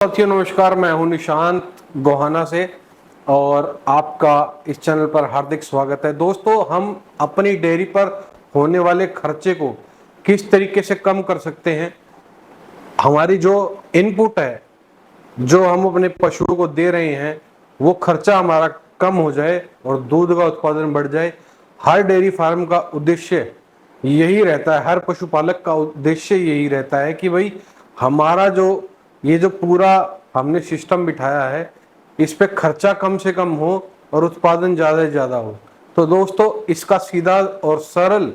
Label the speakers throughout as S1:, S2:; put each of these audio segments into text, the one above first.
S1: साथियों नमस्कार, मैं हूं निशांत गोहाना से और आपका इस चैनल पर हार्दिक स्वागत है। दोस्तों, हम अपनी डेयरी पर होने वाले खर्चे को किस तरीके से कम कर सकते हैं। हमारी जो इनपुट है, जो हम अपने पशुओं को दे रहे हैं, वो खर्चा हमारा कम हो जाए और दूध का उत्पादन बढ़ जाए। हर डेयरी फार्म का उद्देश्य यही रहता है, हर पशुपालक का उद्देश्य यही रहता है कि भाई हमारा जो पूरा हमने सिस्टम बिठाया है, इस पे खर्चा कम से कम हो और उत्पादन ज़्यादा से ज़्यादा हो। तो दोस्तों, इसका सीधा और सरल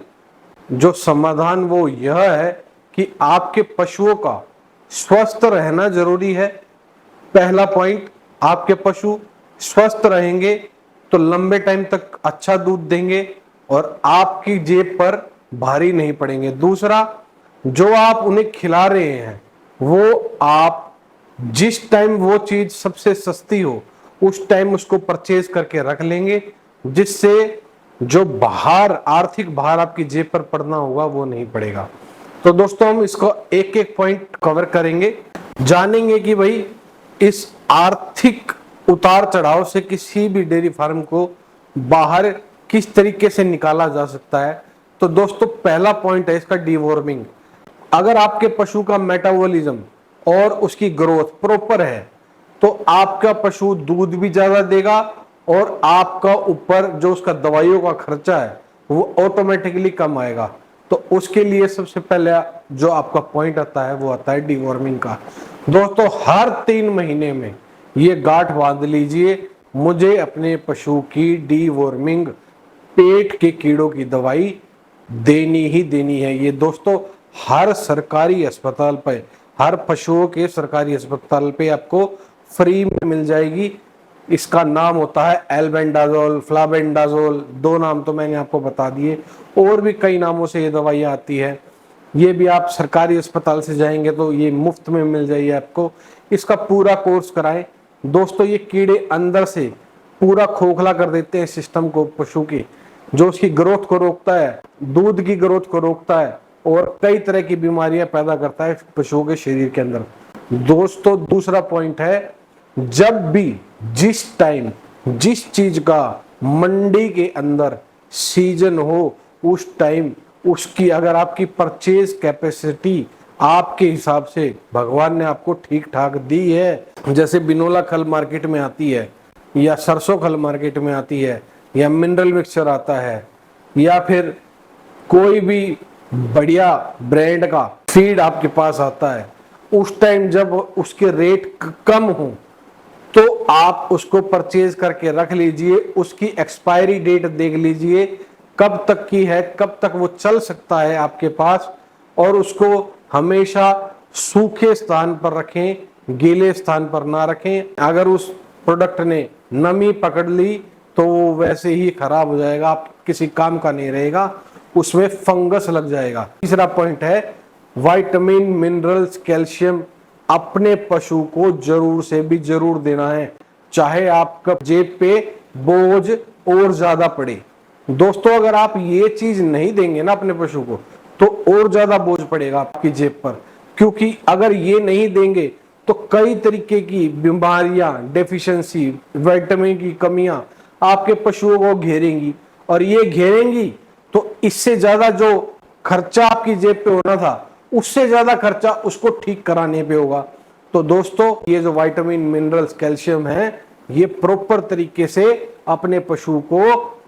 S1: जो समाधान वो यह है कि आपके पशुओं का स्वस्थ रहना जरूरी है। पहला पॉइंट, आपके पशु स्वस्थ रहेंगे तो लंबे टाइम तक अच्छा दूध देंगे और आपकी जेब पर भारी नहीं पड़ेंगे। दूसरा, जो आप उन्हें खिला रहे हैं वो आप जिस टाइम वो चीज सबसे सस्ती हो उस टाइम उसको परचेज करके रख लेंगे, जिससे जो आर्थिक भार आपकी जेब पर पड़ना होगा वो नहीं पड़ेगा। तो दोस्तों, हम इसको एक एक पॉइंट कवर करेंगे, जानेंगे कि भाई इस आर्थिक उतार चढ़ाव से किसी भी डेयरी फार्म को बाहर किस तरीके से निकाला जा सकता है। तो दोस्तों, पहला पॉइंट है इसका डीवॉर्मिंग। अगर आपके पशु का मेटाबॉलिज्म और उसकी ग्रोथ प्रॉपर है तो आपका पशु दूध भी ज्यादा देगा और आपका ऊपर जो उसका दवाइयों का खर्चा है वो ऑटोमेटिकली कम आएगा। तो उसके लिए सबसे पहले जो आपका पॉइंट आता है वो आता है डीवॉर्मिंग का। दोस्तों, हर 3 महीने में ये गांठ बांध लीजिए, मुझे अपने पशु की डीवॉर्मिंग, पेट के कीड़ों की दवाई देनी ही देनी है। ये दोस्तों हर सरकारी अस्पताल पे, हर पशुओं के सरकारी अस्पताल पे आपको फ्री में मिल जाएगी। इसका नाम होता है एल्बेंडाजोल, फ्लाबेंडाजोल। 2 नाम तो मैंने आपको बता दिए, और भी कई नामों से ये दवाइयाँ आती है। ये भी आप सरकारी अस्पताल से जाएंगे तो ये मुफ्त में मिल जाएगी आपको। इसका पूरा कोर्स कराएं। दोस्तों, ये कीड़े अंदर से पूरा खोखला कर देते हैं सिस्टम को, पशु की, जो उसकी ग्रोथ को रोकता है, दूध की ग्रोथ को रोकता है और कई तरह की बीमारियां पैदा करता है पशुओं के शरीर के अंदर। दोस्तों, दूसरा पॉइंट है, जब भी जिस टाइम जिस चीज का मंडी के अंदर सीजन हो उस टाइम उसकी, अगर आपकी परचेज कैपेसिटी आपके हिसाब से भगवान ने आपको ठीक ठाक दी है, जैसे बिनोला खल मार्केट में आती है या सरसों खल मार्केट में आती है या मिनरल मिक्सचर आता है या फिर कोई भी बढ़िया ब्रांड का फीड आपके पास आता है, उस टाइम जब उसके रेट कम हो तो आप उसको परचेज करके रख लीजिए। उसकी एक्सपायरी डेट देख लीजिए कब तक की है, कब तक वो चल सकता है आपके पास, और उसको हमेशा सूखे स्थान पर रखें, गीले स्थान पर ना रखें। अगर उस प्रोडक्ट ने नमी पकड़ ली तो वो वैसे ही खराब हो जाएगा, आप किसी काम का नहीं रहेगा, उसमें फंगस लग जाएगा। तीसरा पॉइंट है विटामिन, मिनरल्स, कैल्शियम अपने पशु को जरूर से भी जरूर देना है, चाहे आपका जेब पे बोझ और ज्यादा पड़े। दोस्तों, अगर आप ये चीज नहीं देंगे ना अपने पशु को तो और ज्यादा बोझ पड़ेगा आपकी जेब पर, क्योंकि अगर ये नहीं देंगे तो कई तरीके की बीमारियां, डेफिशिएंसी, विटामिन की कमियां आपके पशुओं को घेरेंगी, और ये घेरेंगी तो इससे ज्यादा जो खर्चा आपकी जेब पे होना था उससे ज्यादा खर्चा उसको ठीक कराने पे होगा। तो दोस्तों, ये जो विटामिन, मिनरल्स, कैल्शियम है, ये प्रॉपर तरीके से अपने पशु को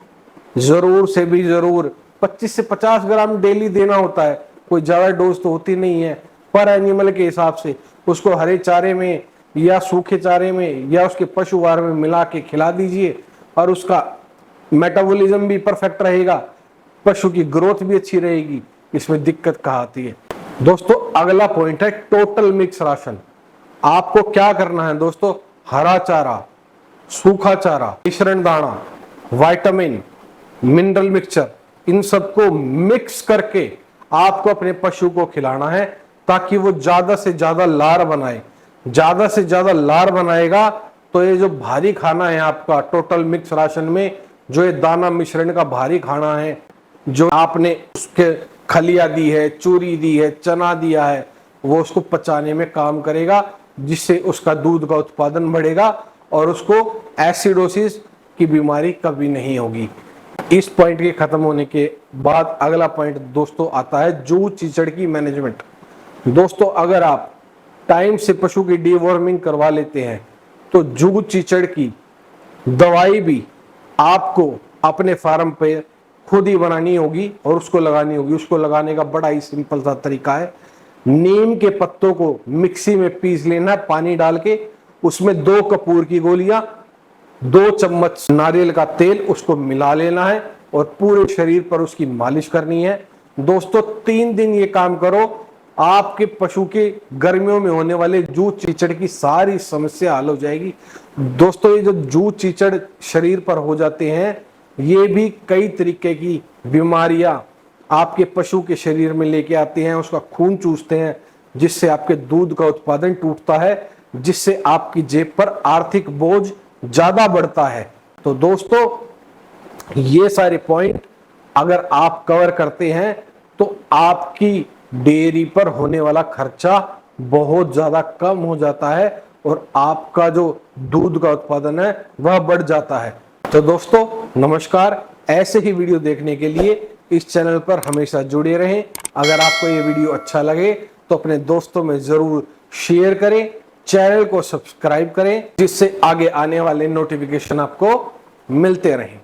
S1: जरूर से भी जरूर 25 से 50 ग्राम डेली देना होता है। कोई ज्यादा डोज तो होती नहीं है, पर एनिमल के हिसाब से उसको हरे चारे में या सूखे चारे में या उसके पशुआहार में मिला के खिला दीजिए, और उसका मेटाबॉलिज्म भी परफेक्ट रहेगा, पशु की ग्रोथ भी अच्छी रहेगी। इसमें दिक्कत कहाँ आती है दोस्तों? अगला पॉइंट है टोटल मिक्स राशन। आपको क्या करना है दोस्तों? हरा चारा, सूखा चारा, मिश्रण दाना, विटामिन, मिनरल मिक्सचर, इन सबको मिक्स करके आपको अपने पशु को खिलाना है, ताकि वो ज्यादा से ज्यादा लार बनाए। ज्यादा से ज्यादा लार बनाएगा तो ये जो भारी खाना है आपका टोटल मिक्स राशन में, जो ये दाना मिश्रण का भारी खाना है, जो आपने उसके खलिया दी है, चूरी दी है, चना दिया है, वो उसको पचाने में काम करेगा जिससे उसका दूध का उत्पादन बढ़ेगा और उसको एसिडोसिस की बीमारी कभी नहीं होगी। इस पॉइंट के खत्म होने के बाद अगला पॉइंट दोस्तों आता है जूच चीचड़ की मैनेजमेंट। दोस्तों अगर आप टाइम से पशु की डीवॉर्मिंग करवा लेते हैं तो जूच चीचड़ की दवाई भी आपको अपने फार्म पे खुद ही बनानी होगी और उसको लगानी होगी। उसको लगाने का बड़ा ही सिंपल सा तरीका है, नीम के पत्तों को मिक्सी में पीस लेना है पानी डाल के, उसमें 2 कपूर की गोलियां, 2 चम्मच नारियल का तेल, उसको मिला लेना है और पूरे शरीर पर उसकी मालिश करनी है। दोस्तों 3 दिन ये काम करो, आपके पशु के गर्मियों में होने वाले जूच चीचड़ की सारी समस्या हल हो जाएगी। दोस्तों ये जो जूच चीचड़ शरीर पर हो जाते हैं, ये भी कई तरीके की बीमारियां आपके पशु के शरीर में लेके आते हैं, उसका खून चूसते हैं, जिससे आपके दूध का उत्पादन टूटता है, जिससे आपकी जेब पर आर्थिक बोझ ज्यादा बढ़ता है। तो दोस्तों ये सारे पॉइंट अगर आप कवर करते हैं तो आपकी डेयरी पर होने वाला खर्चा बहुत ज्यादा कम हो जाता है और आपका जो दूध का उत्पादन है वह बढ़ जाता है। तो दोस्तों नमस्कार, ऐसे ही वीडियो देखने के लिए इस चैनल पर हमेशा जुड़े रहें। अगर आपको ये वीडियो अच्छा लगे तो अपने दोस्तों में जरूर शेयर करें, चैनल को सब्सक्राइब करें, जिससे आगे आने वाले नोटिफिकेशन आपको मिलते रहें।